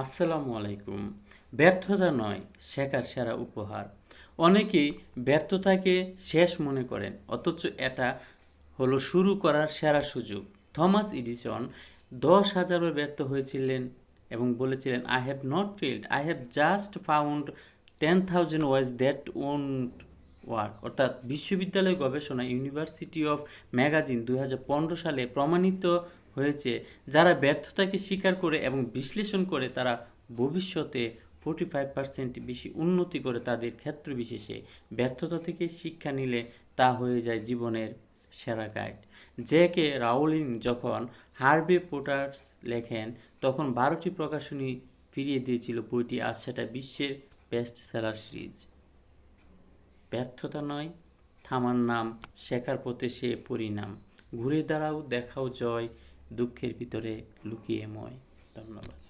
আসসালামু আলাইকুম। ব্যর্থতা নয়, শেখার সেরা উপহার। অনেকেই ব্যর্থতাকে শেষ মনে করেন, অথচ এটা হলো শুরু করার সেরা সুযোগ। থমাস এডিসন 10,000বার ব্যর্থ হয়েছিলেন এবং বলেছিলেন, I have not failed, I have just found 10,000 ways that won't work. অর্থাৎ বিশ্ববিদ্যালয় গবেষণা ইউনিভার্সিটি অফ ম্যাগাজিন 2015 সালে প্রমাণিত হয়েছে, যারা ব্যর্থতাকে স্বীকার করে এবং বিশ্লেষণ করে তারা ভবিষ্যতে 45% বেশি উন্নতি করে। তাদের ক্ষেত্র বিশেষে ব্যর্থতা থেকে শিক্ষা নিলে তা হয়ে যায় জীবনের সেরা গাইড। জে.কে রাউলিং যখন হার্ভে পোটার্স লেখেন, তখন 12টি প্রকাশনী ফিরিয়ে দিয়েছিল বইটি, আজ সেটা বিশ্বের বেস্ট সেলার সিরিজ। ব্যর্থতা নয়, থামার নাম, শেখার পথে সে পরিণাম। ঘুরে দাঁড়াও, দেখাও জয়, দুঃখের ভিতরে লুকিয়ে ময়। ধন্যবাদ।